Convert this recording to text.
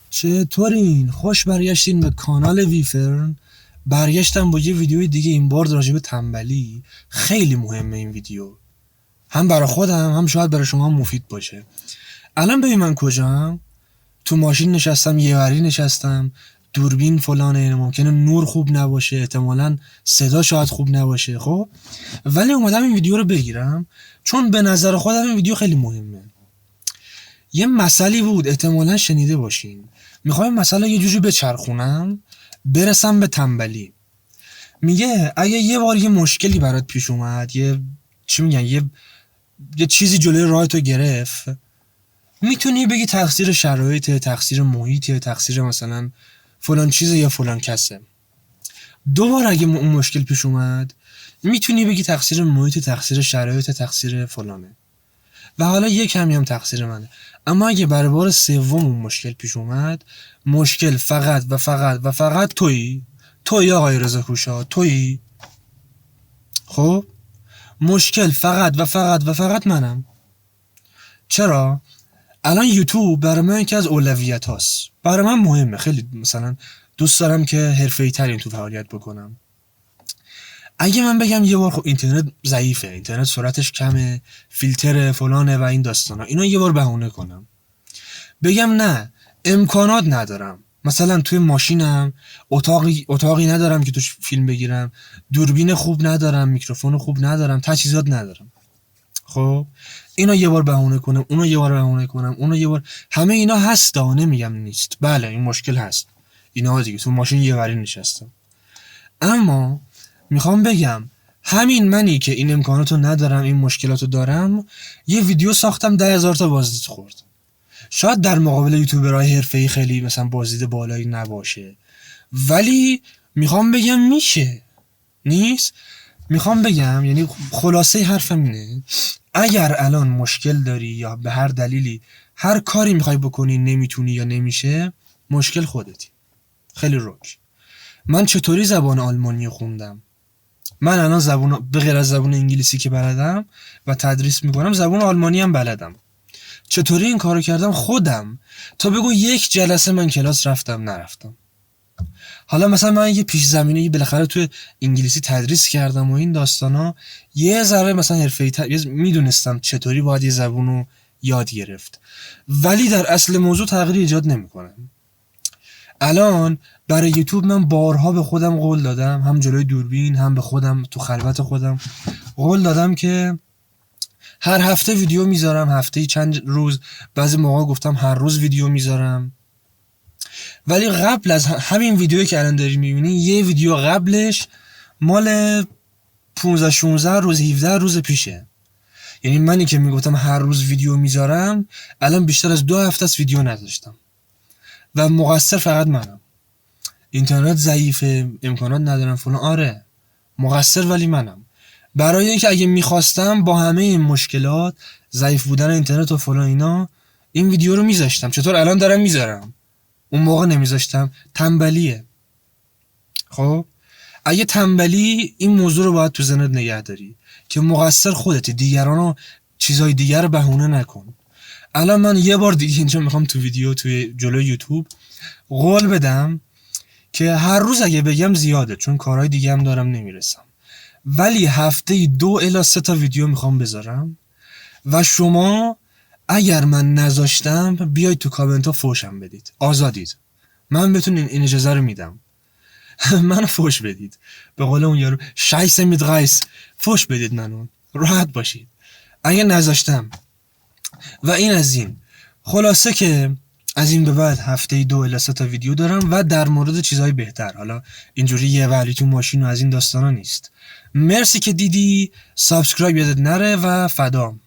چطورین؟ خوش برگشتین به کانال ویفرن. برگشتم با یه ویدیوی دیگه، این بار راجع به تنبلی. خیلی مهمه این ویدیو، هم برای خودم هم شاید برای شما مفید باشه. الان ببین من کجام، تو ماشین نشستم، یه وری نشستم، دوربین فلانه، ممکنه نور خوب نباشه، احتمالاً صدا شاید خوب نباشه، خب ولی اومدم این ویدیو رو بگیرم چون به نظر خودم این ویدیو خیلی مهمه. یه مسئله بود، احتمالاً شنیده باشین. میخوایم مثلا یه جوری بچرخونم برسم به تنبلی. میگه اگه یه بار یه مشکلی برات پیش اومد، یه چی میگن، یه چیزی جلوی راهتو گرفت، میتونی بگی تقصیر شرایط، تقصیر محیط، تقصیر مثلا فلان چیز یا فلان کسه. دوبار اگه اون مشکل پیش اومد میتونی بگی تقصیر محیط، تقصیر شرایط، تقصیر فلانه و حالا یک کمی هم تقصیر منه. اما اگه برای بار سوم اون مشکل پیش اومد، مشکل فقط و فقط و فقط تویی آقای رضا کوشا، تویی. خب مشکل فقط و فقط و فقط منم. چرا؟ الان یوتیوب برای من یکی از اولویت هاست، برای من مهمه خیلی. مثلا دوست دارم که حرفه‌ای تر این تو فعالیت بکنم. اگه من بگم یه بار خب اینترنت ضعیفه، اینترنت سرعتش کمه، فیلتر فلانه و این داستانا، اینا یه بار بهونه کنم. بگم نه امکانات ندارم، مثلا توی ماشینم اتاقی ندارم که توش فیلم بگیرم، دوربین خوب ندارم، میکروفون خوب ندارم، تجهیزات ندارم. خب اینا یه بار بهونه کنم، اونو یه بار بهونه کنم، اونو یه بار، همه اینا هست، نمیگم نیست، بله این مشکل هست، اینا دیگه تو ماشین یه وری نشستم. اما میخوام بگم همین منی که این امکاناتو ندارم، این مشکلاتو دارم، یه ویدیو ساختم 10,000 تا بازدید خورد. شاید در مقابل یوتیوبرهای حرفه‌ای خیلی مثلا بازدید بالایی نباشه، ولی میخوام بگم میشه، نیست. میخوام بگم یعنی خلاصه حرفم اینه، اگر الان مشکل داری یا به هر دلیلی هر کاری میخوای بکنی نمیتونی یا نمیشه، مشکل خودتی. خیلی روک. من چطوری زبان آلمانی خوندم؟ من الان زبان به غیر از زبان انگلیسی که بلدم و تدریس میکنم، زبان آلمانی هم بلدم. چطوری این کارو کردم؟ خودم. تا بگو یک جلسه من کلاس رفتم نرفتم. حالا مثلا من یه پیش زمینه بالاخره تو انگلیسی تدریس کردم و این داستانا، یه ذره مثلا حرفه‌ای میدونستم چطوری باید یه زبونو یاد گرفت، ولی در اصل موضوع تغییر ایجاد نمیکنه. الان برای یوتیوب من بارها به خودم قول دادم، هم جلوی دوربین هم به خودم تو خلوت خودم قول دادم که هر هفته ویدیو میذارم، هفته‌ای چند روز، بعضی موقع گفتم هر روز ویدیو میذارم. ولی قبل از همین ویدیویی که الان داری میبینی، یه ویدیو قبلش مال 15-16 روز 17 روز پیشه. یعنی منی که میگفتم هر روز ویدیو میذارم، الان بیشتر از 2 هفته است ویدیو نذاشتم و مقصر فقط منم. اینترنت ضعیفه، امکانات ندارم فلان، آره مقصر ولی منم. برای اینکه اگه میخواستم با همه این مشکلات، ضعیف بودن اینترنت و فلان اینا، این ویدیو رو میذاشتم. چطور الان دارم میذارم؟ اون موقع نمیذاشتم، تنبلیه. خب اگه تنبلی، این موضوع رو باید تو ذهنت نگه داری که مقصر خودتی، دیگرانو چیزای دیگر رو بهونه نکن. الان من یه بار دیگه اینجا میخوام تو ویدیو توی جلوی یوتیوب قول بدم که هر روز اگه بگم زیاده، چون کارهای دیگه هم دارم نمیرسم، ولی هفته 2 الی 3 تا ویدیو میخوام بذارم و شما اگر من نذاشتم بیاید تو کامنت ها فوشم بدید، آزادید، من بهتون این اجازه رو میدم. منو فوش بدید، به قول اون یارو شایسه میت غایس، فوش بدید منو، راحت باشید اگه نذاشتم. و این از این. خلاصه که از این به بعد هفته 2 الی 3 تا ویدیو دارم و در مورد چیزهای بهتر. حالا اینجوری یه ولی تو ماشین و از این داستانا نیست. مرسی که دیدی، سابسکرایب یادت نره و فدام.